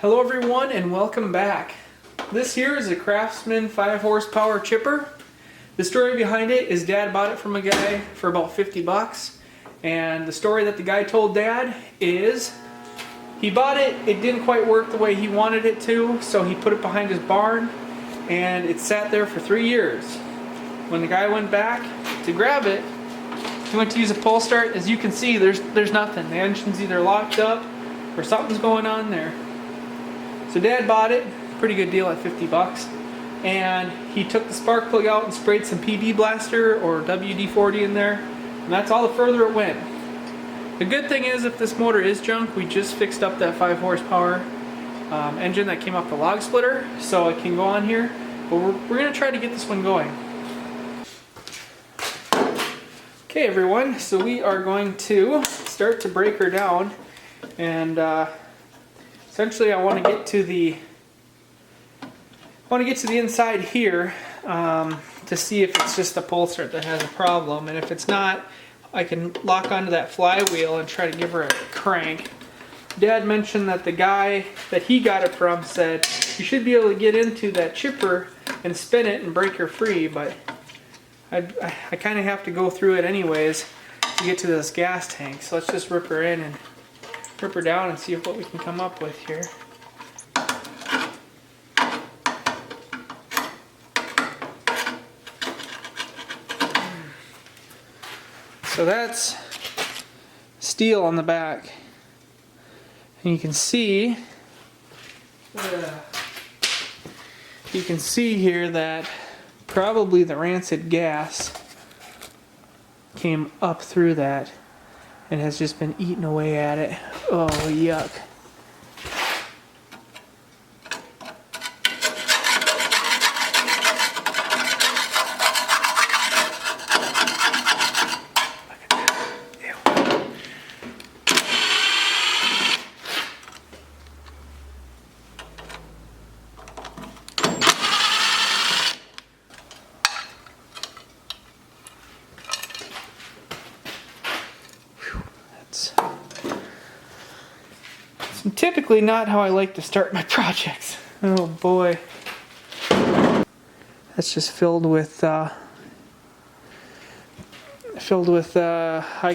Hello everyone and welcome back. This here is a Craftsman 5 horsepower chipper. The story behind it is Dad bought it from a guy for about 50 bucks. And the story that the guy told Dad is he bought it, it didn't quite work the way he wanted it to, so he put it behind his barn and it sat there for 3 years. When the guy went back to grab it, he went to use a pull start. As you can see, there's nothing. The engine's either locked up or something's going on there. So Dad bought it, pretty good deal at 50 bucks, and he took the spark plug out and sprayed some PD blaster or WD-40 in there, and that's all the further it went. The good thing is, if this motor is junk, we just fixed up that 5 horsepower engine that came off the log splitter, so it can go on here, but we're going to try to get this one going. Okay everyone, so we are going to start to break her down, and essentially I want to get to the inside here to see if it's just the pull start that has a problem, and if it's not, I can lock onto that flywheel and try to give her a crank. Dad mentioned that the guy that he got it from said you should be able to get into that chipper and spin it and break her free, but I kind of have to go through it anyways to get to this gas tank. So let's just rip her in and rip her down and see what we can come up with here. So that's steel on the back, and you can see here that probably the rancid gas came up through that and has just been eating away at it. Oh, yuck. Typically not how I like to start my projects. Oh boy. That's just filled with I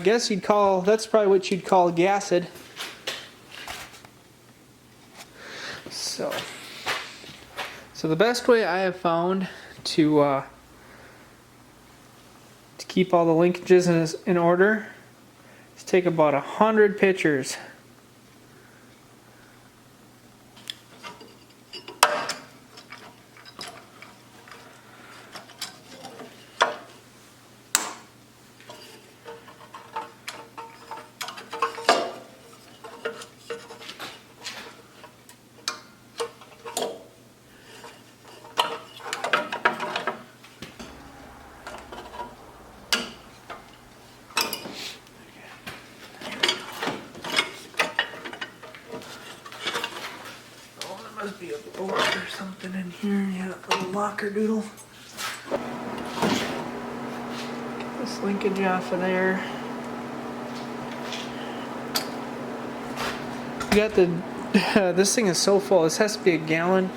guess you'd call, that's probably what you'd call gassed. So the best way I have found to keep all the linkages in order is take about 100 pictures. Must be a bolt or something in here. Yeah, a little locker doodle. Get this linkage off of there. You got the. This thing is so full. This has to be a gallon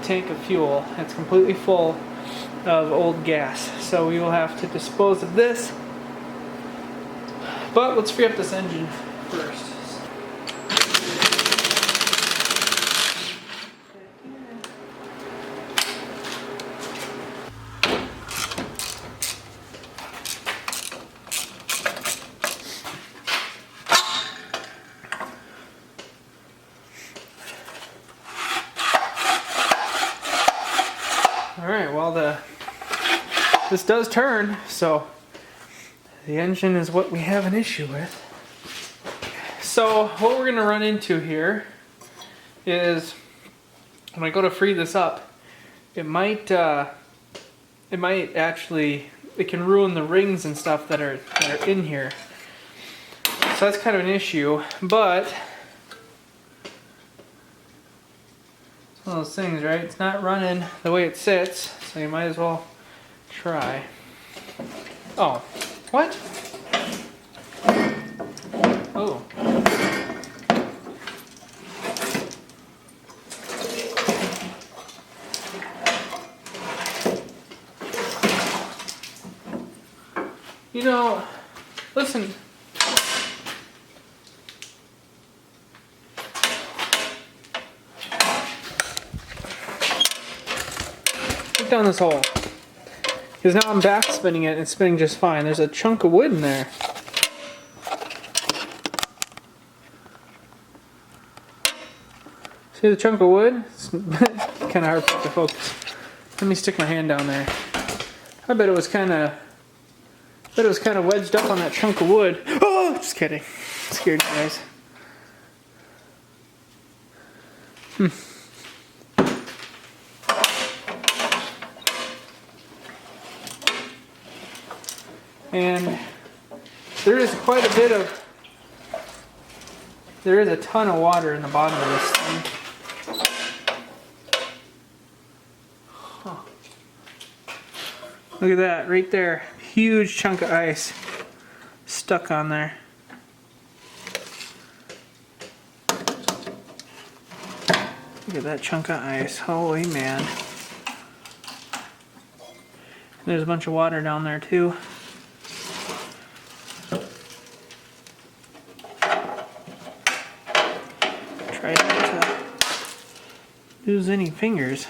tank of fuel. It's completely full of old gas. So we will have to dispose of this. But let's free up this engine first. Alright, well this does turn, so the engine is what we have an issue with. So what we're going to run into here is when I go to free this up, it can ruin the rings and stuff that are in here. So that's kind of an issue, but one of those things, right? It's not running the way it sits, so you might as well try. Oh, what? Oh. You know, listen. Look down this hole. Because now I'm back spinning it and it's spinning just fine. There's a chunk of wood in there. See the chunk of wood? It's kind of hard for it to focus. Let me stick my hand down there. I bet it was kind of wedged up on that chunk of wood. Oh, just kidding. Scared you guys. And there is quite a bit of, there is a ton of water in the bottom of this thing. Huh. Look at that right there. Huge chunk of ice stuck on there. Look at that chunk of ice. Holy man. There's a bunch of water down there too. Try not to lose any fingers.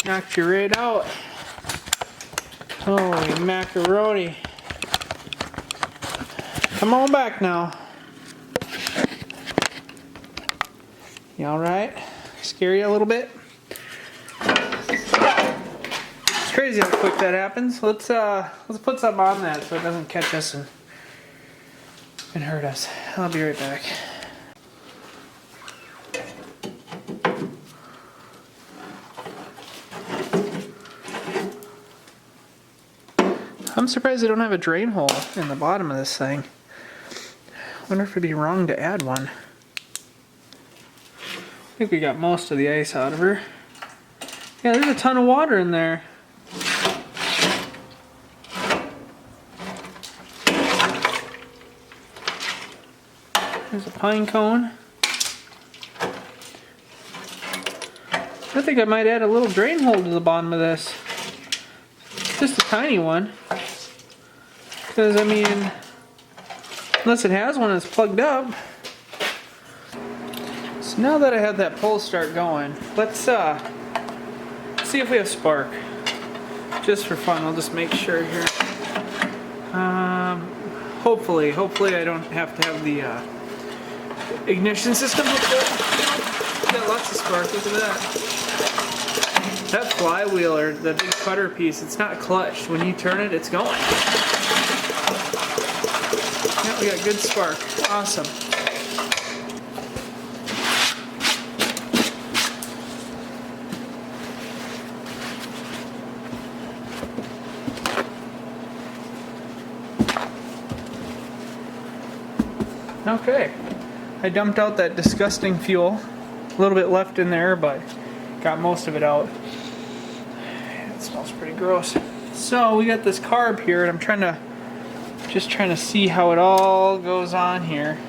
Knocked you right out. Holy macaroni. Come on back now. You alright? Scare you a little bit? It's crazy how quick that happens. Let's put something on that so it doesn't catch us and hurt us. I'll be right back. I'm surprised they don't have a drain hole in the bottom of this thing. I wonder if it'd be wrong to add one. I think we got most of the ice out of her. Yeah, there's a ton of water in there. There's a pine cone. I think I might add a little drain hole to the bottom of this. Just a tiny one. Because, I mean, unless it has one that's plugged up. So now that I have that pull start going, let's see if we have spark. Just for fun, I'll just make sure here. Hopefully I don't have to have the ignition system hooked up. Got lots of spark, look at that. That flywheel, or the big putter piece, it's not clutched. When you turn it, it's going. Yeah, we got good spark. Awesome. Okay. I dumped out that disgusting fuel. A little bit left in there, but got most of it out. It smells pretty gross. So we got this carb here, and I'm just trying to see how it all goes on here.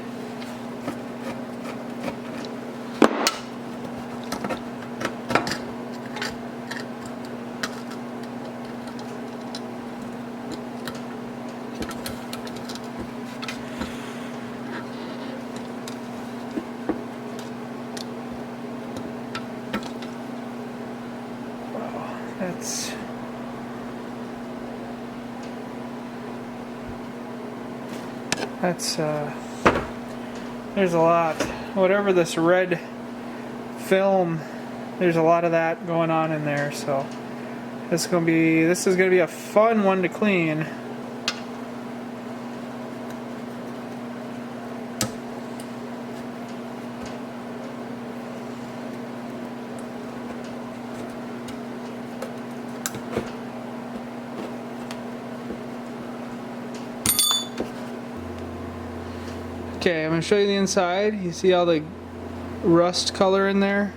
There's a lot. Whatever this red film, there's a lot of that going on in there, so this is gonna be a fun one to clean. Okay, I'm going to show you the inside. You see all the rust color in there?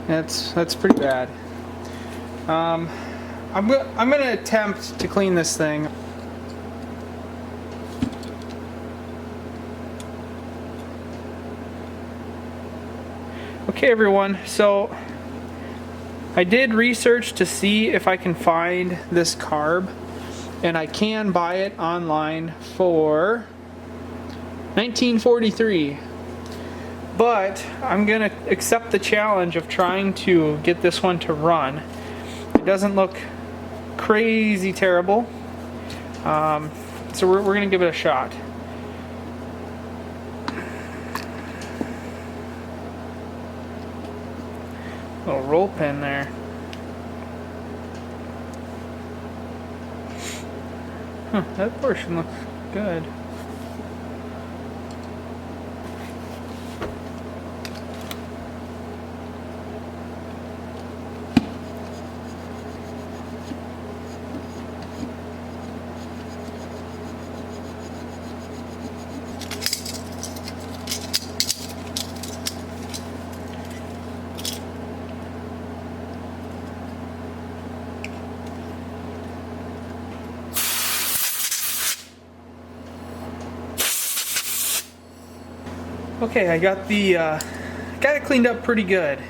That's pretty bad. I'm gonna attempt to clean this thing. Okay everyone, so I did research to see if I can find this carb, and I can buy it online for $19.43. But I'm gonna accept the challenge of trying to get this one to run. It doesn't look crazy terrible, so we're gonna give it a shot. Little roll pin there. Huh, that portion looks good. Okay, I got it cleaned up pretty good.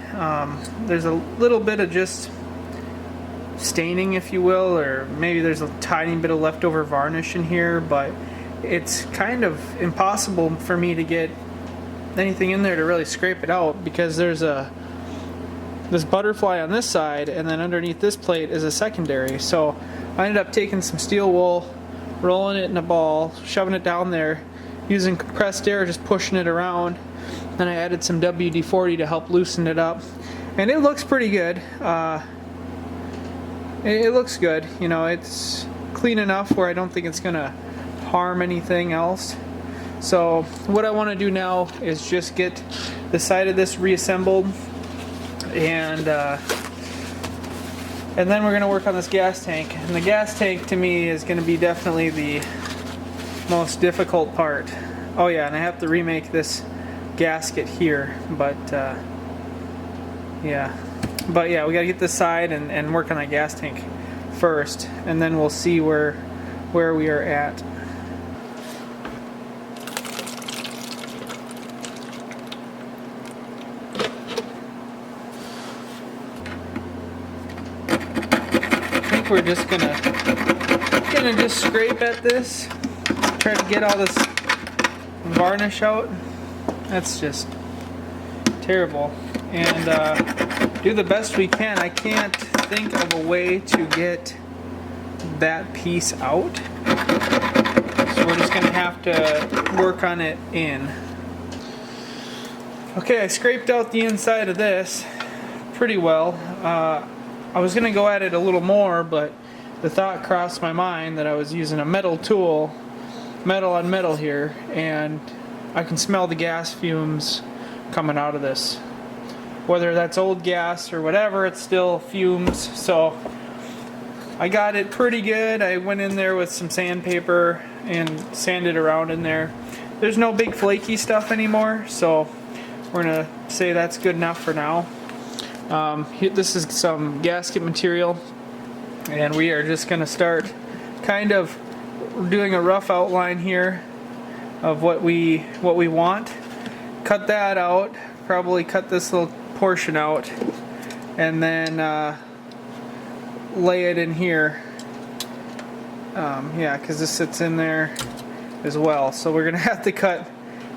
There's a little bit of just staining, if you will, or maybe there's a tiny bit of leftover varnish in here, but it's kind of impossible for me to get anything in there to really scrape it out, because there's this butterfly on this side, and then underneath this plate is a secondary. So I ended up taking some steel wool, rolling it in a ball, shoving it down there, using compressed air, just pushing it around. Then I added some WD-40 to help loosen it up, and it looks pretty good. It looks good. You know, it's clean enough where I don't think it's gonna harm anything else. So what I want to do now is just get the side of this reassembled, and then we're gonna work on this gas tank. And the gas tank to me is gonna be definitely the most difficult part. Oh yeah, and I have to remake this gasket here, but yeah, we gotta get this side and work on that gas tank first, and then we'll see where we are at. I think we're just gonna just scrape at this, try to get all this varnish out. That's just terrible, and do the best we can. I can't think of a way to get that piece out, so we're just gonna have to work on it in. Okay, I scraped out the inside of this pretty well. I was gonna go at it a little more, but the thought crossed my mind that I was using a metal tool, metal on metal here, and I can smell the gas fumes coming out of this. Whether that's old gas or whatever, it's still fumes. So I got it pretty good. I went in there with some sandpaper and sanded around in there. There's no big flaky stuff anymore, so we're gonna say that's good enough for now. This is some gasket material, and we are just gonna start kind of doing a rough outline here of what we want. Cut that out, probably cut this little portion out, and then lay it in here. Yeah, because this sits in there as well, so we're gonna have to cut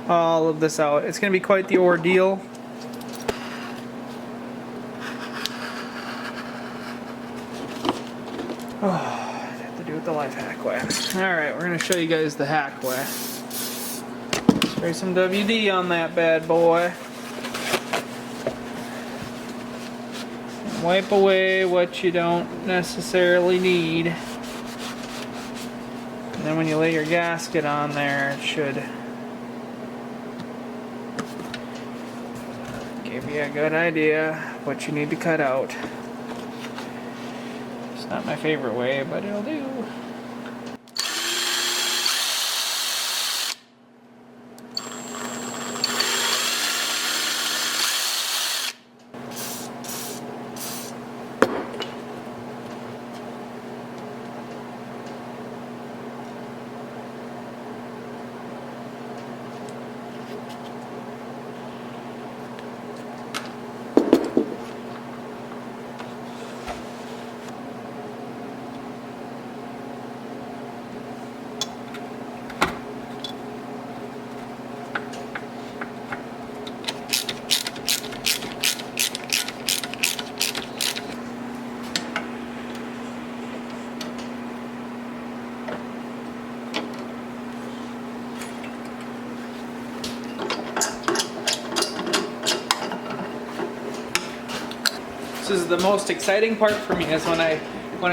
all of this out. It's gonna be quite the ordeal. Oh, I have to do it the life hack way. Alright, we're going to show you guys the hack way. Spray some WD on that bad boy. And wipe away what you don't necessarily need. And then when you lay your gasket on there, it should give you a good idea what you need to cut out. Not my favorite way, but it'll do. This is the most exciting part for me, is when I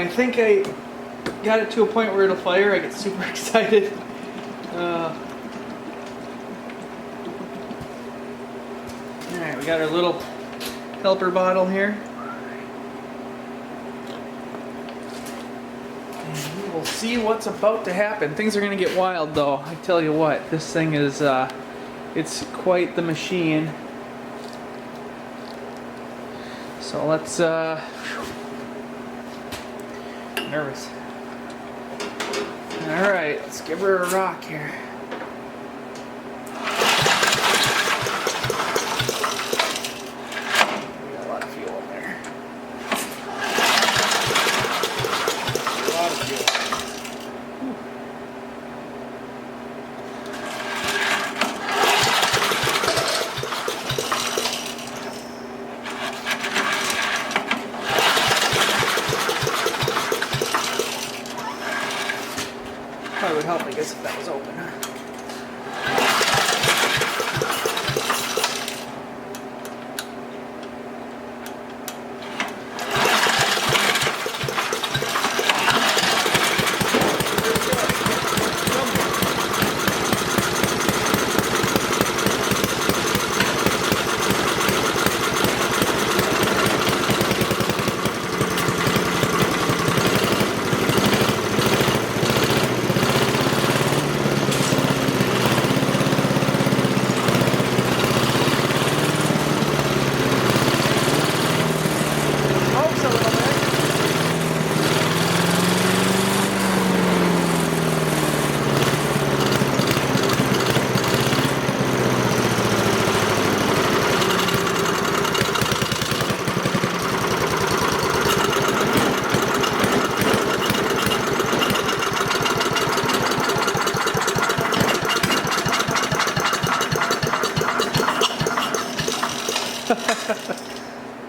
think I got it to a point where it'll fire, I get super excited. Alright, we got our little helper bottle here. And we will see what's about to happen. Things are going to get wild though, I tell you what. This thing is, it's quite the machine. So let's, nervous. Alright, let's give her a rock here. We got a lot of fuel in there. A lot of fuel. Probably would help, I guess, if that was open.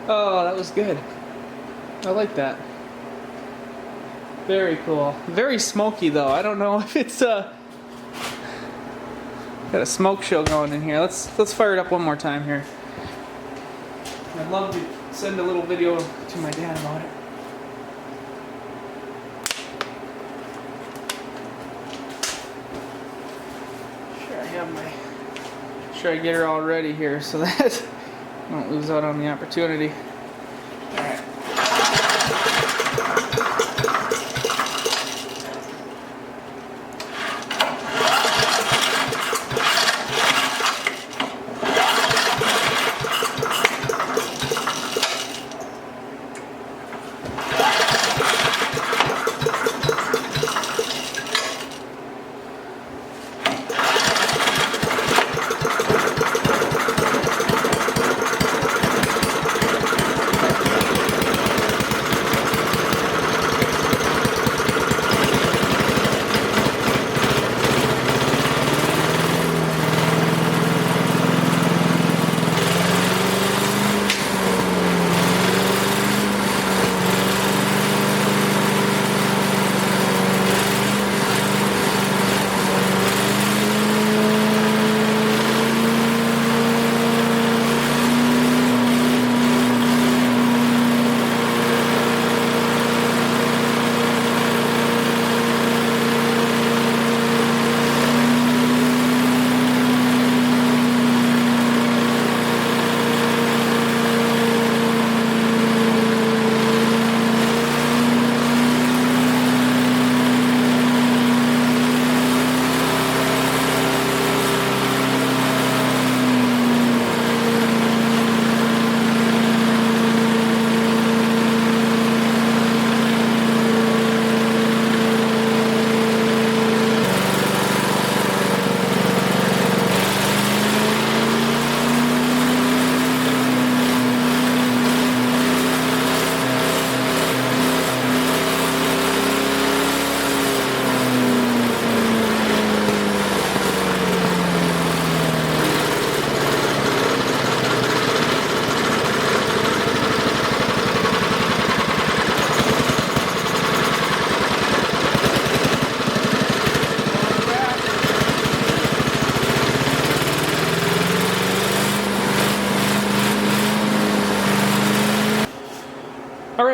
Oh, that was good. I like that. Very cool. Very smoky though. I don't know if it's got a smoke show going in here. Let's fire it up one more time here. I'd love to send a little video to my dad about it. Sure I get her all ready here so that I don't lose out on the opportunity. Alright.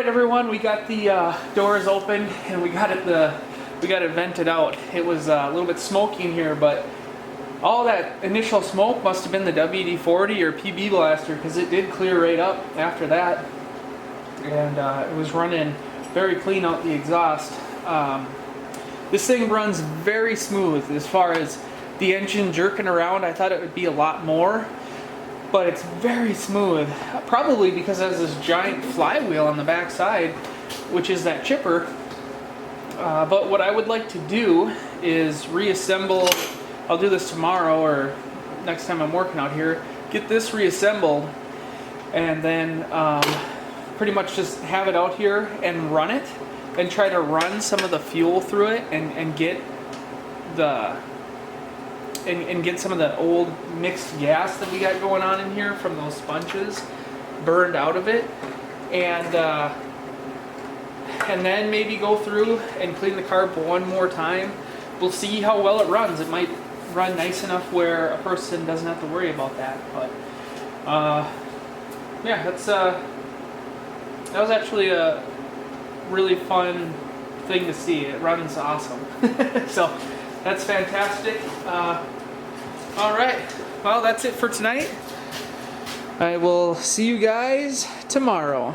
right, everyone, we got the doors open and we got it vented out. It was a little bit smoky in here, but all that initial smoke must have been the WD-40 or PB blaster, because it did clear right up after that, and it was running very clean out the exhaust. This thing runs very smooth as far as the engine jerking around. I thought it would be a lot more, but it's very smooth, probably because it has this giant flywheel on the back side, which is that chipper. But what I would like to do is reassemble. I'll do this tomorrow or next time I'm working out here, get this reassembled, and then pretty much just have it out here and run it, and try to run some of the fuel through it, and get some of the old mixed gas that we got going on in here from those sponges burned out of it, and then maybe go through and clean the carb one more time. We'll see how well it runs. It might run nice enough where a person doesn't have to worry about that. But yeah, that was actually a really fun thing to see. It runs awesome. So that's fantastic. All right, well, that's it for tonight. I will see you guys tomorrow.